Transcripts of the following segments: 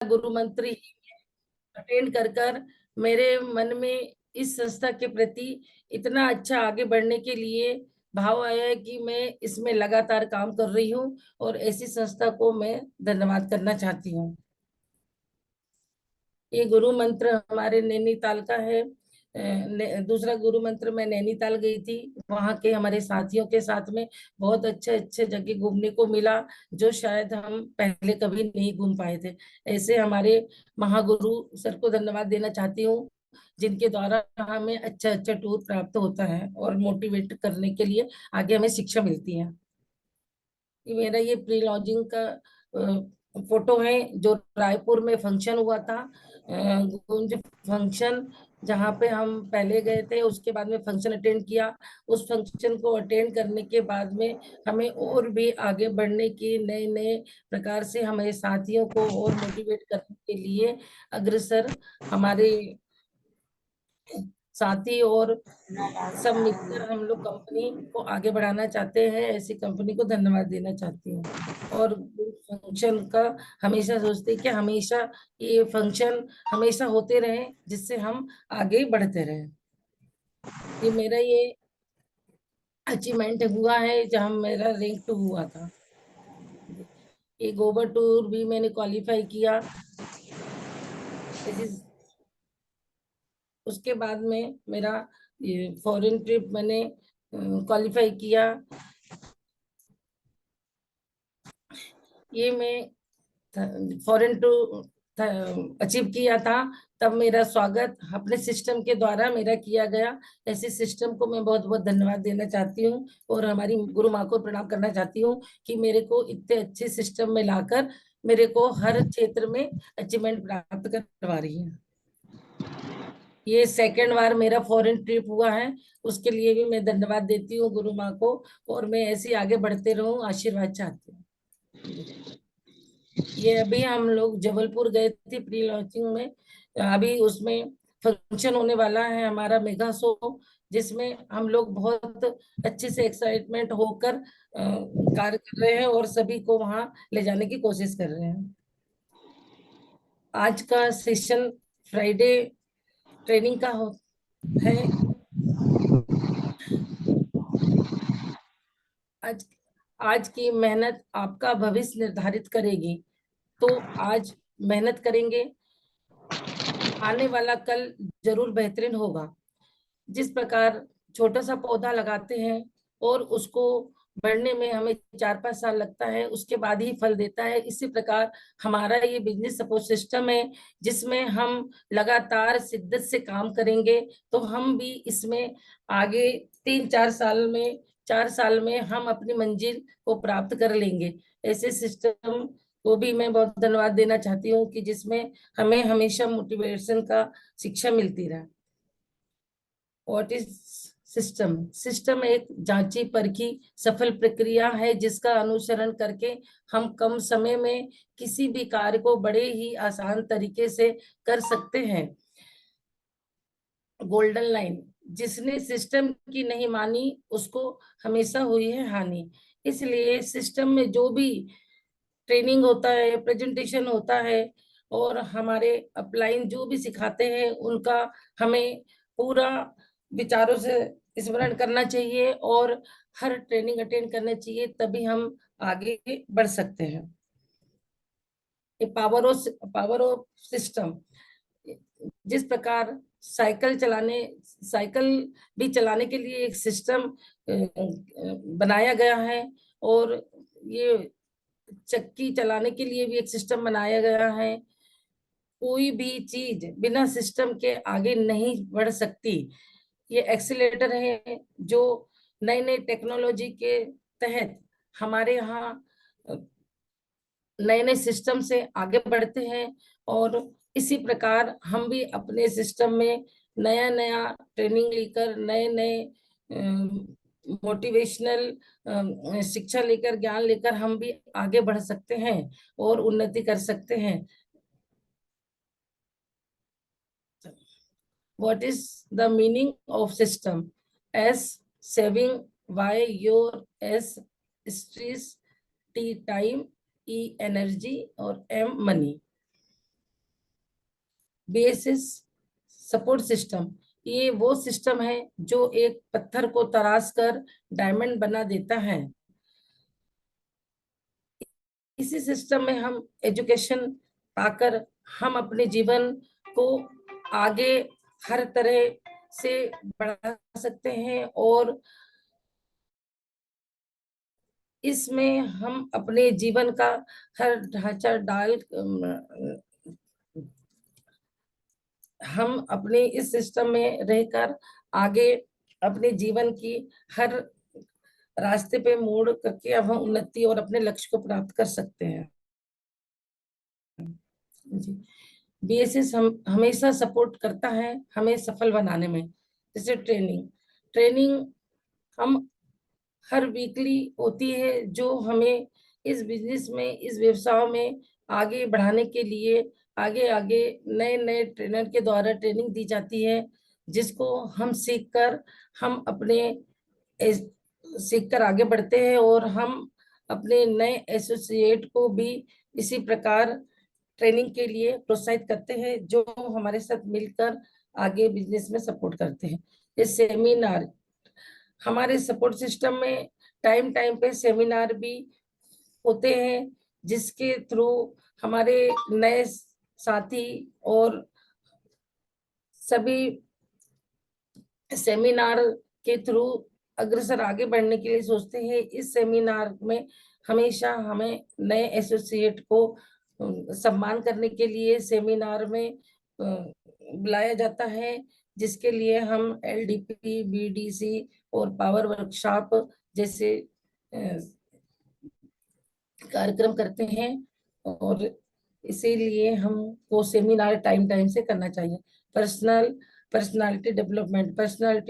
गुरु मंत्र अटेंड कर कर मेरे मन में इस संस्था के प्रति इतना अच्छा आगे बढ़ने के लिए भाव आया है कि मैं इसमें लगातार काम कर रही हूँ और ऐसी संस्था को मैं धन्यवाद करना चाहती हूँ। ये गुरु मंत्र हमारे नैनीताल का है। दूसरा गुरु मंत्र मैं नैनीताल गई थी, वहां के हमारे साथियों के साथ में बहुत अच्छे अच्छे जगह घूमने को मिला, जो शायद हम पहले कभी नहीं घूम पाए थे। ऐसे हमारे महागुरु सर को धन्यवाद देना चाहती हूँ, जिनके द्वारा हमें अच्छा अच्छा टूर प्राप्त होता है और मोटिवेट करने के लिए आगे हमें शिक्षा मिलती है। मेरा ये प्री लॉन्चिंग का फोटो है, जो रायपुर में फंक्शन हुआ था, गुंज फंक्शन, जहाँ पे हम पहले गए थे, उसके बाद में फंक्शन अटेंड किया। उस फंक्शन को अटेंड करने के बाद में हमें और भी आगे बढ़ने की नए नए प्रकार से हमारे साथियों को और मोटिवेट करने के लिए अग्रसर हमारे साथी और सब मिलकर हम लोग कंपनी को आगे बढ़ाना चाहते हैं। ऐसी कंपनी को धन्यवाद देना चाहती हूँ। और फंक्शन का हमेशा सोचते हैं कि हमेशा ये फंक्शन हमेशा होते रहे, जिससे हम आगे बढ़ते रहे। ये मेरा ये अचीवमेंट हुआ है जहाँ मेरा रैंक 2 हुआ था। ये गोवा टूर भी मैंने क्वालिफाई किया। उसके बाद में मेरा ये फॉरेन ट्रिप मैंने क्वालिफाई किया। ये मैं फॉरेन टू अचीव किया था, तब मेरा स्वागत अपने सिस्टम के द्वारा मेरा किया गया। ऐसे सिस्टम को मैं बहुत बहुत धन्यवाद देना चाहती हूँ और हमारी गुरु माँ को प्रणाम करना चाहती हूँ कि मेरे को इतने अच्छे सिस्टम में लाकर मेरे को हर क्षेत्र में अचीवमेंट प्राप्त करवा रही है। ये सेकंड बार मेरा फॉरेन ट्रिप हुआ है, उसके लिए भी मैं धन्यवाद देती हूँ गुरु माँ को, और मैं ऐसे आगे बढ़ते रहूं, आशीर्वाद चाहती हूँ। ये अभी हम लोग जबलपुर गए थे प्री लॉन्चिंग में, अभी उसमें फंक्शन होने वाला है हमारा मेगा शो, जिसमें हम लोग बहुत अच्छे से एक्साइटमेंट होकर कार्य कर रहे हैं और सभी को वहां ले जाने की कोशिश कर रहे हैं। आज का सेशन फ्राइडे ट्रेनिंग का है। आज आज की मेहनत आपका भविष्य निर्धारित करेगी, तो आज मेहनत करेंगे, आने वाला कल जरूर बेहतरीन होगा। जिस प्रकार छोटा सा पौधा लगाते हैं और उसको बढ़ने में हमें 4-5 साल लगता है, उसके बाद ही फल देता है, इसी प्रकार हमारा ये बिजनेस सपोर्ट सिस्टम है, जिसमें हम लगातार शिद्दत से काम करेंगे तो हम भी इसमें आगे 3-4 साल में 4 साल में हम अपनी मंजिल को प्राप्त कर लेंगे। ऐसे सिस्टम को भी मैं बहुत धन्यवाद देना चाहती हूँ कि जिसमें हमें हमेशा मोटिवेशन का शिक्षा मिलती रहे। What is system? सिस्टम एक जांची परखी सफल प्रक्रिया है, जिसका अनुसरण करके हम कम समय में किसी भी कार्य को बड़े ही आसान तरीके से कर सकते हैं। गोल्डन लाइन, जिसने सिस्टम की नहीं मानी उसको हमेशा हुई है हानि। इसलिए सिस्टम में जो भी ट्रेनिंग होता है, प्रेजेंटेशन होता है और हमारे अपलाइन जो भी सिखाते हैं, उनका हमें पूरा विचारों से स्मरण करना चाहिए और हर ट्रेनिंग अटेंड करना चाहिए, तभी हम आगे बढ़ सकते हैं। ये पावर ऑफ सिस्टम, जिस प्रकार साइकिल भी चलाने के लिए एक सिस्टम बनाया गया है, और ये चक्की चलाने के लिए भी एक सिस्टम बनाया गया है। कोई भी चीज बिना सिस्टम के आगे नहीं बढ़ सकती। ये एक्सीलेटर है जो नई नई टेक्नोलॉजी के तहत हमारे यहाँ नए नए सिस्टम से आगे बढ़ते हैं, और इसी प्रकार हम भी अपने सिस्टम में नया नया ट्रेनिंग लेकर, नए नए मोटिवेशनल शिक्षा लेकर, ज्ञान लेकर हम भी आगे बढ़ सकते हैं और उन्नति कर सकते हैं। What is the meaning of system? S, saving, Y, your, S, stress, T, time, E, energy और M, money। BSS support system, ये वो सिस्टम है जो एक पत्थर को तराश कर डायमंड बना देता है। इसी सिस्टम में हम एजुकेशन पाकर हम अपने जीवन को आगे हर तरह से बढ़ा सकते हैं, और इसमें हम अपने जीवन का हर ढांचा डाल हम अपने इस सिस्टम में रहकर आगे अपने जीवन की हर रास्ते पे मोड़ करके अब हम उन्नति और अपने लक्ष्य को प्राप्त कर सकते हैं। जी, बीएसएस हम हमेशा सपोर्ट करता है हमें सफल बनाने में। जैसे ट्रेनिंग ट्रेनिंग हम हर वीकली होती है, जो हमें इस बिजनेस में, इस व्यवसाय में आगे बढ़ाने के लिए आगे आगे नए नए ट्रेनर के द्वारा ट्रेनिंग दी जाती है, जिसको हम सीखकर हम अपने सीखकर आगे बढ़ते हैं, और हम अपने नए एसोसिएट को भी इसी प्रकार ट्रेनिंग के लिए प्रोत्साहित करते हैं, जो हमारे साथ मिलकर आगे बिजनेस में सपोर्ट करते हैं। ये सेमिनार हमारे सपोर्ट सिस्टम में टाइम टाइम पे सेमिनार भी होते हैं, जिसके थ्रू हमारे नए साथी और सभी सेमिनार के थ्रू अग्रसर आगे बढ़ने के लिए सोचते हैं। इस सेमिनार में हमेशा हमें नए एसोसिएट को सम्मान करने के लिए सेमिनार में बुलाया जाता है, जिसके लिए हम एलडीपी, बीडीसी और पावर वर्कशॉप जैसे कार्यक्रम करते हैं, और इसीलिए हमको सेमिनार टाइम टाइम से करना चाहिए। पर्सनालिटी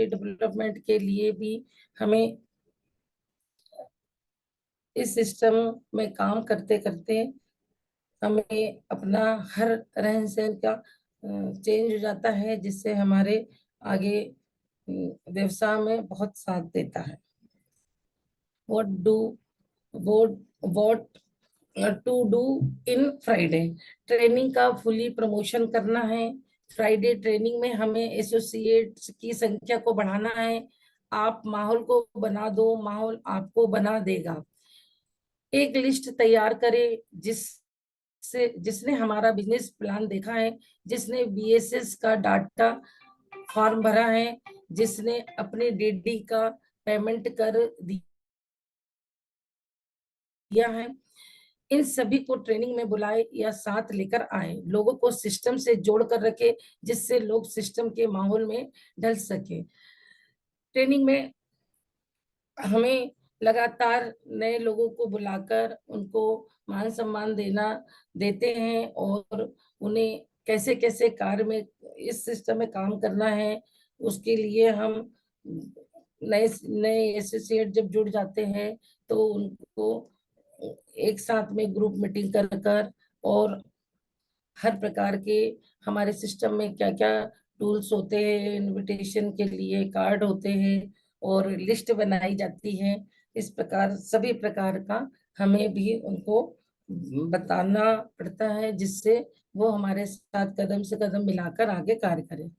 डेवलपमेंट के लिए भी हमें इस सिस्टम में काम करते करते हमें अपना हर रहन सहन का चेंज हो जाता है, जिससे हमारे आगे व्यवसाय में बहुत साथ देता है। What do what what to do in Friday training का फुली प्रमोशन करना है। फ्राइडे ट्रेनिंग में हमें एसोसिएट्स की संख्या को बढ़ाना है। आप माहौल को बना दो, माहौल आपको बना देगा। एक लिस्ट तैयार करें जिसने हमारा बिजनेस प्लान देखा है, जिसने बीएसएस का डाटा फॉर्म भरा है, जिसने अपने डीडी का पेमेंट कर दिया है। इन सभी को ट्रेनिंग में बुलाए या साथ लेकर आए, लोगों को सिस्टम से जोड़ कर रखे, जिससे लोग सिस्टम के माहौल में ढल सके। ट्रेनिंग में हमें लगातार नए लोगों को बुलाकर उनको मान सम्मान देते हैं, और उन्हें कैसे कैसे कार्य में इस सिस्टम में काम करना है, उसके लिए हम नए नए एसोसिएट जब जुड़ जाते हैं तो उनको एक साथ में ग्रुप मीटिंग कर कर, और हर प्रकार के हमारे सिस्टम में क्या क्या टूल्स होते हैं, इनविटेशन के लिए कार्ड होते हैं और लिस्ट बनाई जाती है। इस प्रकार सभी प्रकार का हमें भी उनको बताना पड़ता है, जिससे वो हमारे साथ कदम से कदम मिलाकर आगे कार्य करें।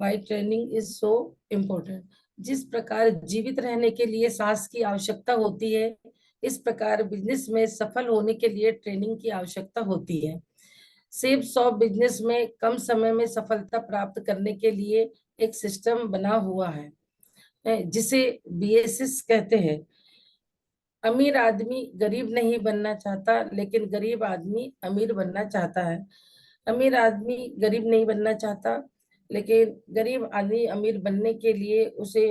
Why training is so important. जिस प्रकार जीवित रहने के लिए सांस की आवश्यकता होती है, इस प्रकार बिजनेस में सफल होने के लिए ट्रेनिंग की आवश्यकता होती है। सेफ सॉफ्ट बिजनेस में कम समय में सफलता प्राप्त करने के लिए एक सिस्टम बना हुआ है, जिसे बीएसएस कहते हैं। अमीर आदमी गरीब नहीं बनना चाहता, लेकिन गरीब आदमी अमीर बनना चाहता है। अमीर आदमी गरीब नहीं बनना चाहता, लेकिन गरीब आदमी अमीर बनने के लिए उसे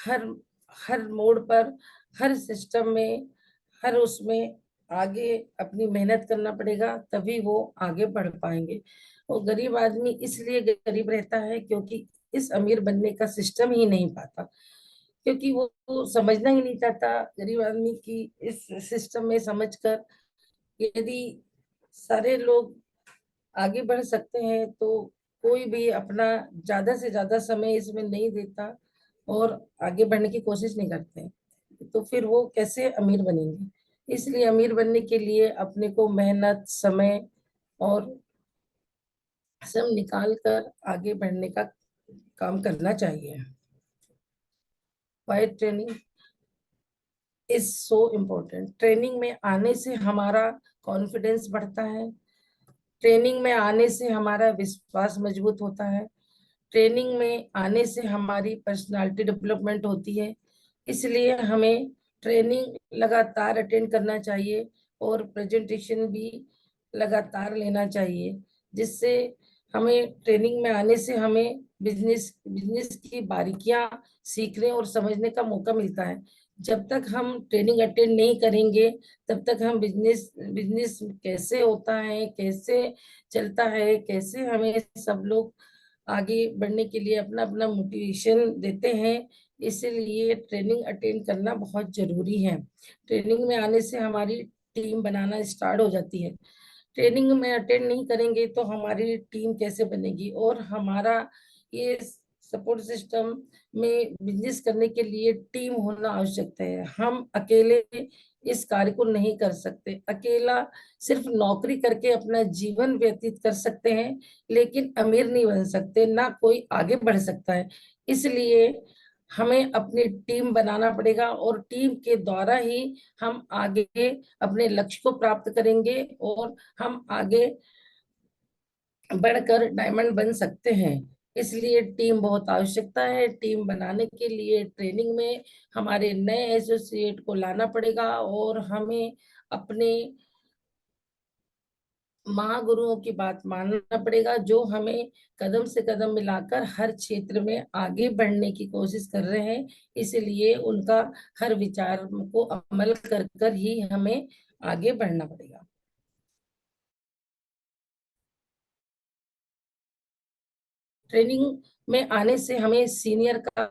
हर हर मोड़ पर, हर सिस्टम में, हर उसमें आगे अपनी मेहनत करना पड़ेगा, तभी वो आगे बढ़ पाएंगे। और गरीब आदमी इसलिए गरीब रहता है क्योंकि इस अमीर बनने का सिस्टम ही नहीं पाता, क्योंकि वो समझना ही नहीं चाहता। गरीब आदमी की इस सिस्टम में समझकर यदि सारे लोग आगे बढ़ सकते हैं, तो कोई भी अपना ज्यादा से ज्यादा समय इसमें नहीं देता और आगे बढ़ने की कोशिश नहीं करते हैं, तो फिर वो कैसे अमीर बनेंगे। इसलिए अमीर बनने के लिए अपने को मेहनत, समय और सब निकाल कर आगे बढ़ने का काम करना चाहिए। Why training is so important. Training में आने से हमारा कॉन्फिडेंस बढ़ता है, ट्रेनिंग में आने से हमारा विश्वास मजबूत होता है, ट्रेनिंग में आने से हमारी पर्सनालिटी डेवलपमेंट होती है। इसलिए हमें ट्रेनिंग लगातार अटेंड करना चाहिए और प्रेजेंटेशन भी लगातार लेना चाहिए, जिससे हमें ट्रेनिंग में आने से हमें बिजनेस बिजनेस की बारीकियां सीखने और समझने का मौका मिलता है। जब तक हम ट्रेनिंग अटेंड नहीं करेंगे, तब तक हम बिजनेस बिजनेस कैसे होता है, कैसे चलता है, कैसे हमें सब लोग आगे बढ़ने के लिए अपना अपना मोटिवेशन देते हैं, इसलिए ट्रेनिंग अटेंड करना बहुत जरूरी है। ट्रेनिंग में आने से हमारी टीम बनाना स्टार्ट हो जाती है। ट्रेनिंग में अटेंड नहीं करेंगे तो हमारी टीम कैसे बनेगी, और हमारा ये सपोर्ट सिस्टम में बिजनेस करने के लिए टीम होना आवश्यक है। हम अकेले इस कार्य को नहीं कर सकते। अकेला सिर्फ नौकरी करके अपना जीवन व्यतीत कर सकते हैं, लेकिन अमीर नहीं बन सकते, ना कोई आगे बढ़ सकता है। इसलिए हमें अपनी टीम बनाना पड़ेगा और टीम के द्वारा ही हम आगे अपने लक्ष्य को प्राप्त करेंगे और हम आगे बढ़कर डायमंड बन सकते हैं। इसलिए टीम बहुत आवश्यकता है। टीम बनाने के लिए ट्रेनिंग में हमारे नए एसोसिएट को लाना पड़ेगा और हमें अपने महागुरुओं की बात मानना पड़ेगा, जो हमें कदम से कदम मिलाकर हर क्षेत्र में आगे बढ़ने की कोशिश कर रहे हैं। इसलिए उनका हर विचार को अमल कर कर ही हमें आगे बढ़ना पड़ेगा। ट्रेनिंग में आने से हमें सीनियर का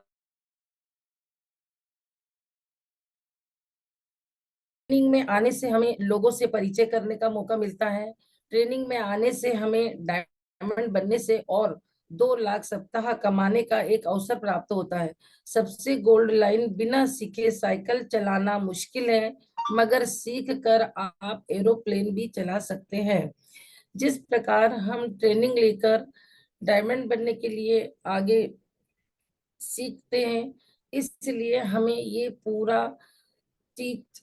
ट्रेनिंग में आने से हमें लोगों से परिचय करने का मौका मिलता है। ट्रेनिंग में आने से हमें डायमंड बनने से और 2 लाख सप्ताह कमाने का एक अवसर प्राप्त होता है। सबसे गोल्ड लाइन, बिना सीखे साइकिल चलाना मुश्किल है, मगर सीख कर आप एरोप्लेन भी चला सकते हैं। जिस प्रकार हम ट्रेनिंग लेकर डायमंड बनने के लिए आगे सीखते हैं, इसलिए हमें ये पूरा चीज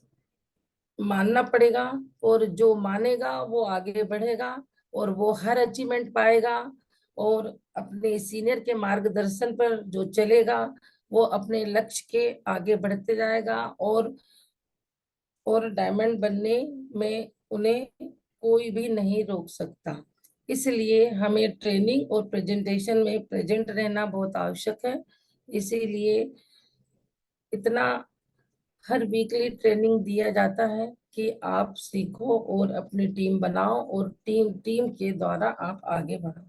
मानना पड़ेगा, और जो मानेगा वो आगे बढ़ेगा और वो हर अचीवमेंट पाएगा, और अपने सीनियर के मार्गदर्शन पर जो चलेगा वो अपने लक्ष्य के आगे बढ़ते जाएगा, और डायमंड बनने में उन्हें कोई भी नहीं रोक सकता। इसलिए हमें ट्रेनिंग और प्रेजेंटेशन में प्रेजेंट रहना बहुत आवश्यक है। इसीलिए इतना हर वीकली ट्रेनिंग दिया जाता है कि आप सीखो और अपनी टीम बनाओ और टीम टीम के द्वारा आप आगे बढ़ो।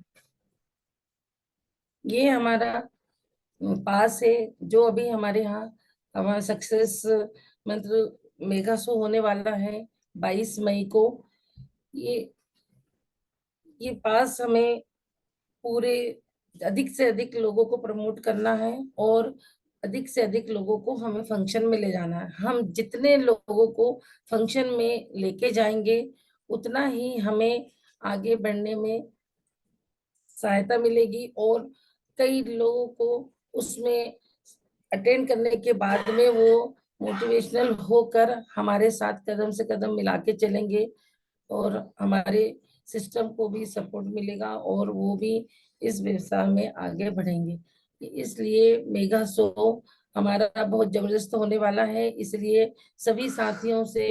ये हमारा पास है, जो अभी हमारे यहाँ हमारा सक्सेस मतलब मेगा शो होने वाला है 22 मई को। ये ये पास हमें पूरे अधिक से अधिक लोगों को प्रमोट करना है, और अधिक से अधिक लोगों को हमें फंक्शन में ले जाना है। हम जितने लोगों को फंक्शन में लेके जाएंगे, उतना ही हमें आगे बढ़ने में सहायता मिलेगी, और कई लोगों को उसमें अटेंड करने के बाद में वो मोटिवेशनल होकर हमारे साथ कदम से कदम मिला के चलेंगे, और हमारे सिस्टम को भी सपोर्ट मिलेगा और वो भी इस व्यवसाय में आगे बढ़ेंगे। इसलिए मेगा शो हमारा बहुत जबरदस्त होने वाला है। इसलिए सभी साथियों से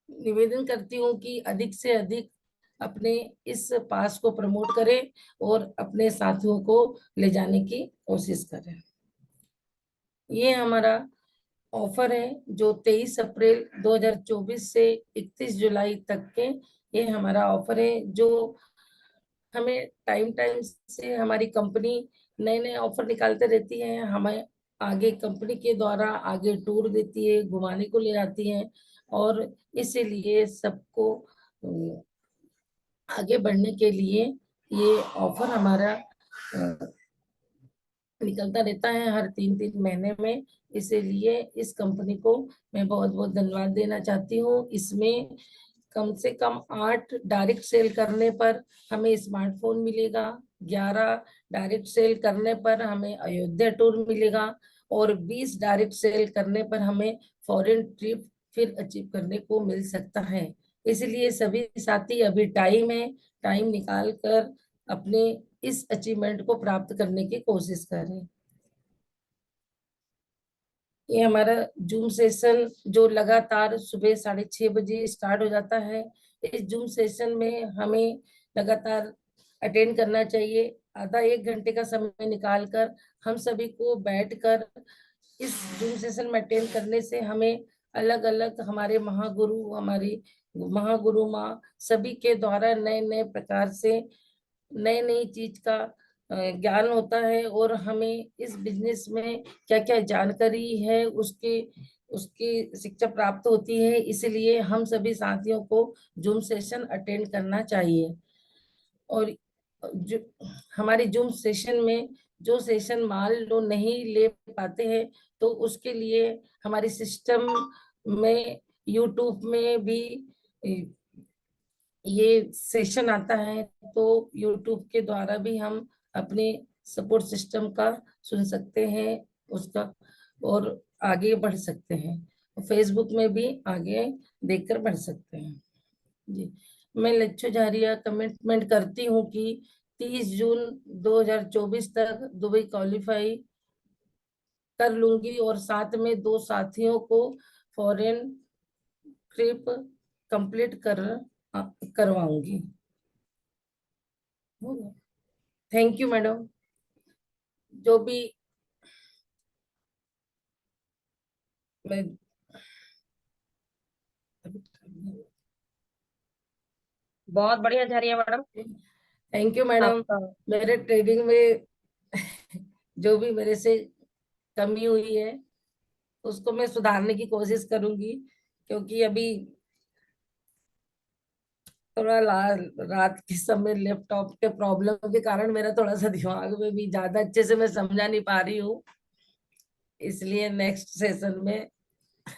निवेदन करती हूँ कि अधिक से अधिक अपने इस पास को प्रमोट करें और अपने साथियों को ले जाने की कोशिश करें। ये हमारा ऑफर है जो 23 अप्रैल 2024 से 31 जुलाई तक के, ये हमारा ऑफर है, जो हमें टाइम टाइम से हमारी कंपनी नए नए ऑफर निकालते रहती है। हमें आगे कंपनी के द्वारा आगे टूर देती है, घुमाने को ले जाती है, और इसीलिए सबको आगे बढ़ने के लिए ये ऑफर हमारा निकलता रहता है हर 3-3 महीने में। इसीलिए इस कंपनी को मैं बहुत बहुत धन्यवाद देना चाहती हूँ। इसमें कम से कम 8 डायरेक्ट सेल करने पर हमें स्मार्टफोन मिलेगा, 11 डायरेक्ट सेल करने पर हमें अयोध्या टूर मिलेगा, और 20 डायरेक्ट सेल करने पर हमें फॉरेन ट्रिप फिर अचीव करने को मिल सकता है। इसलिए सभी साथी अभी टाइम है, टाइम निकाल कर अपने इस अचीवमेंट को प्राप्त करने की कोशिश करें। ये हमारा जूम सेशन जो लगातार सुबह 6:30 बजे स्टार्ट हो जाता है, इस जूम सेशन में हमें लगातार अटेंड करना चाहिए। आधा 1 घंटे का समय निकालकर हम सभी को बैठकर इस जूम सेशन में अटेंड करने से हमें अलग अलग हमारे महागुरु, हमारी महागुरु माँ सभी के द्वारा नए नए प्रकार से नई नई चीज का ज्ञान होता है, और हमें इस बिजनेस में क्या क्या जानकारी है उसकी उसकी शिक्षा प्राप्त होती है। इसलिए हम सभी साथियों को जूम सेशन अटेंड करना चाहिए। और जो हमारी जूम सेशन में जो सेशन मान लो नहीं ले पाते हैं, तो उसके लिए हमारे सिस्टम में यूट्यूब में भी ये सेशन आता है, तो यूट्यूब के द्वारा भी हम अपने सपोर्ट सिस्टम का सुन सकते हैं उसका, और आगे बढ़ सकते हैं। फेसबुक में भी आगे देखकर बढ़ सकते हैं। जी, मैं लच्छू झारिया कमिटमेंट करती हूँ कि 30 जून 2024 तक दुबई क्वालिफाई कर लूंगी, और साथ में 2 साथियों को फॉरेन ट्रिप कंप्लीट करवाऊंगी। Thank you madam. जो भी मैं बहुत बढ़िया Jharia madam. Thank you madam. आपका मेरे ट्रेडिंग में जो भी मेरे से कमी हुई है उसको मैं सुधारने की कोशिश करूंगी, क्योंकि अभी थोड़ा रात के समय लैपटॉप के प्रॉब्लम के कारण मेरा थोड़ा सा दिमाग में भी ज्यादा अच्छे से मैं समझा नहीं पा रही हूँ। इसलिए नेक्स्ट सेशन में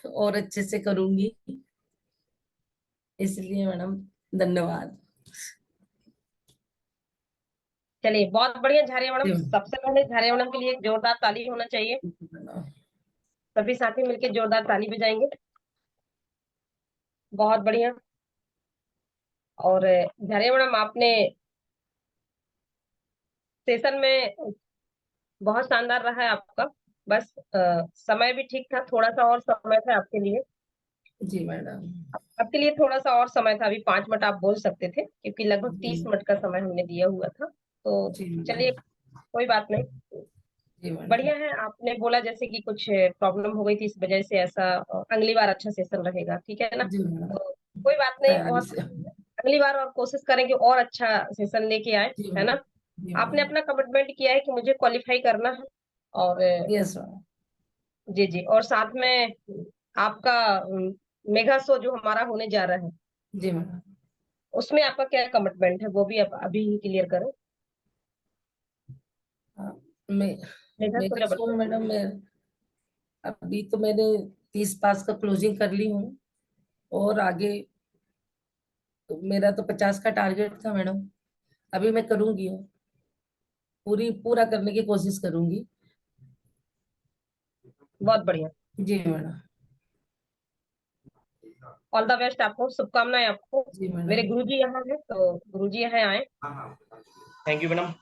और अच्छे से करूंगी। इसलिए मैडम धन्यवाद। चलिए, बहुत बढ़िया झारिया मैडम। सबसे पहले झारिया मैडम के लिए एक जोरदार ताली होना चाहिए। सभी साथी मिलकर जोरदार ताली बजाएंगे। बहुत बढ़िया। और झारिया मैडम, आपने सेशन में बहुत शानदार रहा है आपका। बस समय भी ठीक था, थोड़ा सा और समय था आपके लिए। जी मैडम। आपके लिए थोड़ा सा और समय था, अभी 5 मिनट आप बोल सकते थे, क्योंकि लगभग जी 30 मिनट का समय हमने दिया हुआ था। तो जी चलिए, मैडम। कोई बात नहीं। जी मैडम। बढ़िया है। आपने बोला जैसे कि कुछ प्रॉब्लम हो गई थी, इस वजह से ऐसा। अगली बार अच्छा सेशन रहेगा, ठीक है ना? जी मैडम। तो कोई बात नहीं, तैयारी बहुत से। अगली बार और कोशिश करेंगे और अच्छा सेशन लेके आए, जी है मैडम। ना? जी आपने मैडम। अपना कमिटमेंट किया है कि मुझे क्वालिफाई करना है। और यस मैडम। जी जी, और साथ में आपका मेगा शो जो हमारा होने जा रहा है, जी मैडम। उसमें आपका क्या कमिटमेंट है, वो भी आप अभी ही क्लियर करो। हाँ, मैं मेगा शो मेरा जब शो मैडम, मैं अभी तो मैंने 30 पास का क्लोजिंग कर ली हूँ, और आगे तो मेरा तो 50 का टारगेट था मैडम। अभी मैं करूंगी हूँ, पूरा करने की कोशिश करूंगी। बहुत बढ़िया। जी मैडम। ऑल द बेस्ट, आपको शुभकामनाएं आपको। जी मेरे मैडम। गुरुजी यहाँ है, तो गुरुजी यहाँ आए। थैंक यू मैडम,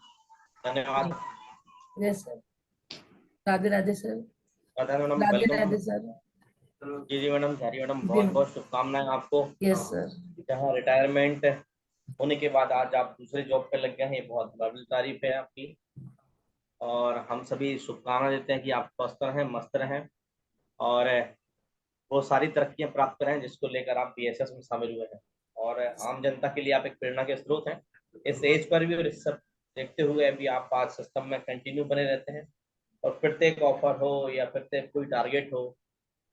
धन्यवाद। जी। Yes sir. Radhe Radhe sir. Radha madam, Radhe welcome. Radhe sir. जी जी मैडम, झारी मैडम, जी बहुत बहुत शुभकामनाएं आपको। Yes sir. जहाँ रिटायरमेंट होने के बाद आज आप दूसरे जॉब पे लग गए हैं, ये बहुत काबिल तारीफ है आपकी। और हम सभी शुभकामनाएं देते हैं कि आप स्वस्थ रहें, मस्त रहें, और वो सारी तरक्कियां प्राप्त करें जिसको लेकर आप बीएसएस में शामिल हुए हैं। और आम जनता के लिए आप एक प्रेरणा के स्रोत हैं इस एज पर भी, और इस सब देखते हुए अभी आप आज सिस्टम में कंटिन्यू बने रहते हैं। और प्रत्येक ऑफर हो या प्रत्येक कोई टारगेट हो,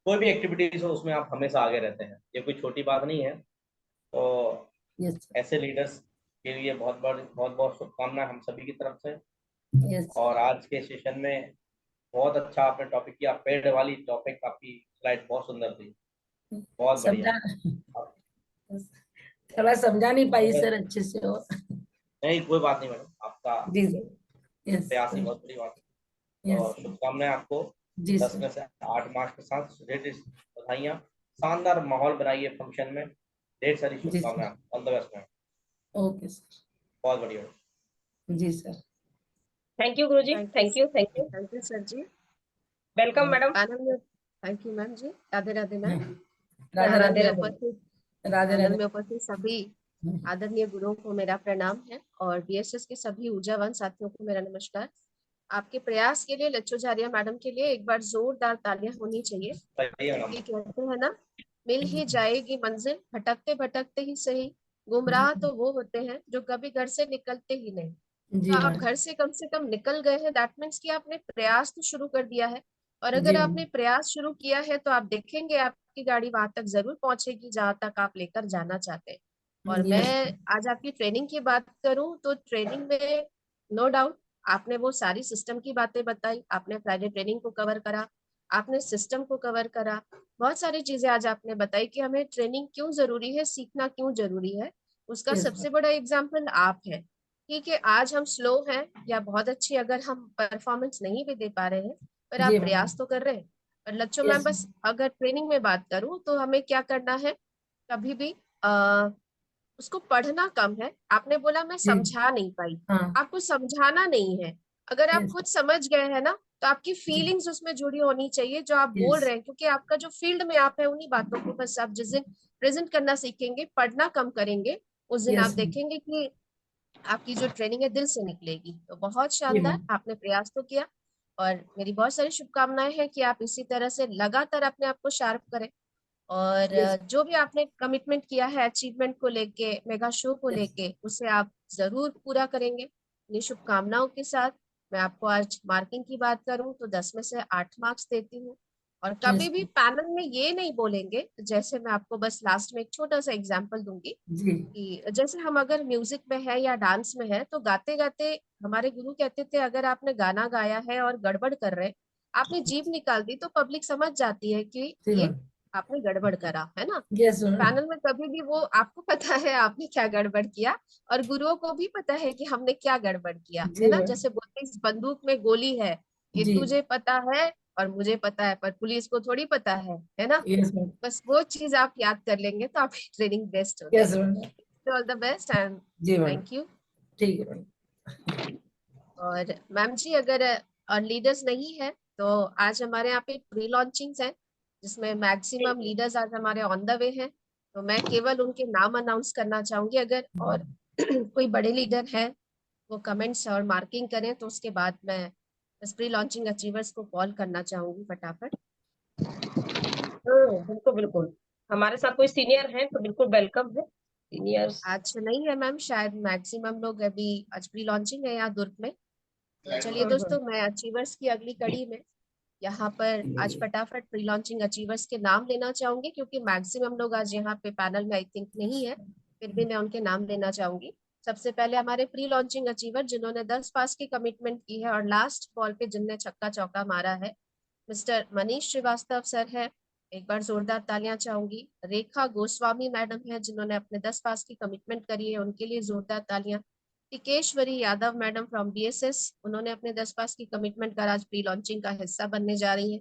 कोई भी एक्टिविटीज हो, उसमें आप हमेशा आगे रहते हैं। ये कोई छोटी बात नहीं है। तो यस ऐसे लीडर्स के लिए बहुत बहुत शुभकामनाएं हम सभी की तरफ से। यस और आज के सेशन में बहुत अच्छा आपने टॉपिक किया, पेड़ वाली टॉपिक, आपकी स्लाइड बहुत सुंदर थी, बहुत बढ़िया। समझा। थोड़ा समझा नहीं पाई सर अच्छे से और। नहीं कोई बात नहीं मैडम, आपका जी सर। यस प्रयास ही बहुत बड़ी बात है। यस और शुभकामनाएं आपको, जी 10 सर। में से 8 मार्क्स के साथ ढेर बधाइयाँ। शानदार माहौल बनाइए फंक्शन में, ढेर सारी जी सर। शुभकामनाएं, all the best ma'am, okay sir. बहुत बढ़िया। जी सर। थैंक यू गुरुजी, thank you, thank you. Thank you sir जी। Welcome madam. पैनल में थैंक यू मैम जी। राधे राधे मैम। राधे पैनल राधे में राधे उपस्थित राधे पैनल राधे। में उपस्थित सभी आदरणीय गुरुओं को मेरा प्रणाम है और बीएसएस के सभी ऊर्जावान साथियों को मेरा नमस्कार। आपके प्रयास के लिए लच्छू झारिया मैडम के लिए एक बार जोरदार तालियां होनी चाहिए, बढ़िया मैडम। क्योंकि कहते हैं ना, मिल ही जाएगी मंजिल, भटकते भटकते ही सही। गुमराह तो वो होते हैं जो कभी घर से निकलते ही नहीं। जी तो आप मैम। घर से कम निकल गए हैं, दैट मीन्स कि आपने प्रयास तो शुरू कर दिया है। और जी अगर मैम। आपने प्रयास शुरू किया है तो आप देखेंगे आपकी गाड़ी वहां तक जरूर पहुंचेगी जहां तक आप लेकर जाना चाहते हैं। और यस। मैं आज आपकी ट्रेनिंग की बात करूं तो ट्रेनिंग में नो डाउट आपने वो सारी सिस्टम की बातें बताई, आपने फ्राइडे ट्रेनिंग को कवर करा, आपने सिस्टम को कवर करा, बहुत सारी चीजें आज आपने बताई कि हमें ट्रेनिंग क्यों जरूरी है, सीखना क्यों जरूरी है। उसका यस सबसे बड़ा एग्जाम्पल आप है। ठीक है, आज हम स्लो हैं या बहुत अच्छी अगर हम परफॉर्मेंस नहीं भी दे पा रहे हैं, पर जी आप मैम। प्रयास तो कर रहे हैं। और लच्छो मैम, यस। बस अगर ट्रेनिंग में बात करूं तो हमें क्या करना है, कभी भी उसको पढ़ना कम है। आपने बोला मैं जी। समझा नहीं पाई, हाँ। आपको समझाना नहीं है। अगर आप यस। खुद समझ गए हैं ना, तो आपकी जी। फीलिंग्स उसमें जुड़ी होनी चाहिए जो आप बोल यस। रहे हैं, क्योंकि आपका जो फील्ड में आप है उन्हीं बातों को बस आप जिस दिन प्रेजेंट करना सीखेंगे, पढ़ना कम करेंगे, उस दिन आप यस मैम। देखेंगे कि आपकी जो ट्रेनिंग है दिल से निकलेगी। तो बहुत जी शानदार, मैम। आपने प्रयास तो किया और मेरी बहुत सारी शुभकामनाएं हैं कि आप इसी तरह से लगातार अपने आप को शार्प करें। और यस। जो भी आपने कमिटमेंट किया है अचीवमेंट को लेके, मेगा शो को यस। लेके, उसे आप जरूर पूरा करेंगे। इन्हीं शुभकामनाओं के साथ मैं आपको आज मार्किंग की बात करूं तो 10 में से 8 मार्क्स देती हूँ। और कभी यस। भी पैनल में ये नहीं बोलेंगे, जैसे मैं आपको बस लास्ट में एक छोटा सा एग्जांपल दूंगी जी। कि जैसे हम अगर म्यूजिक में है या डांस में है तो गाते गाते हमारे गुरु कहते थे, अगर आपने गाना गाया है और गड़बड़ कर रहे, आपने जीभ निकाल दी तो पब्लिक समझ जाती है कि जी ये मैम। आपने गड़बड़ करा है ना। यस तो मैम। पैनल में कभी भी वो आपको पता है आपने क्या गड़बड़ किया, और गुरुओं को भी पता है कि हमने क्या गड़बड़ किया, है जी ना। मैम। जैसे बोलते हैं, इस बंदूक में गोली है, ये जी। तुझे पता है और मुझे पता है, पर पुलिस को थोड़ी पता है ना। Yes ma'am. बस वो चीज आप याद कर लेंगे तो आपकी ट्रेनिंग बेस्ट हो यस जाएगी। Ma'am. All the best and जी मैम। Thank you. ठीक है मैम। और मैम जी, अगर लीडर्स नहीं है तो आज हमारे यहाँ पे प्री लॉन्चिंग्स है, जिसमें मैक्सिमम लीडर्स आज हमारे ऑन द वे हैं। तो मैं केवल उनके नाम अनाउंस करना चाहूंगी, अगर और कोई बड़े लीडर है वो कमेंट्स और मार्किंग करें तो उसके बाद मैं इस प्री लॉन्चिंग अचीवर्स को कॉल करना चाहूंगी फटाफट। बिल्कुल बिल्कुल, हमारे साथ कोई सीनियर है तो बिल्कुल वेलकम है सीनियर्स। आज नहीं है मैम, शायद मैक्सिमम लोग अभी आज प्री लॉन्चिंग है यहाँ दुर्ग में। तो चलिए दोस्तों, मैं अचीवर्स की अगली कड़ी में यहाँ पर आज फटाफट प्री लॉन्चिंग अचीवर्स के नाम लेना चाहूंगी, क्योंकि मैक्सिमम लोग आज यहाँ पे पैनल में आई थिंक नहीं है, फिर भी मैं उनके नाम लेना चाहूंगी। सबसे पहले हमारे प्री लॉन्चिंग अचीवर जिन्होंने 10 पास की कमिटमेंट की है और लास्ट बॉल पे जिनने छक्का चौका मारा है, मिस्टर मनीष श्रीवास्तव सर है, एक बार जोरदार तालियां चाहूंगी। रेखा गोस्वामी मैडम है जिन्होंने अपने 10 पास की कमिटमेंट करी है, उनके लिए जोरदार तालियां। Tikeshwari Yadav madam from BSS, उन्होंने अपने 10 पास की कमिटमेंट कर आज प्री लॉन्चिंग का हिस्सा बनने जा रही है,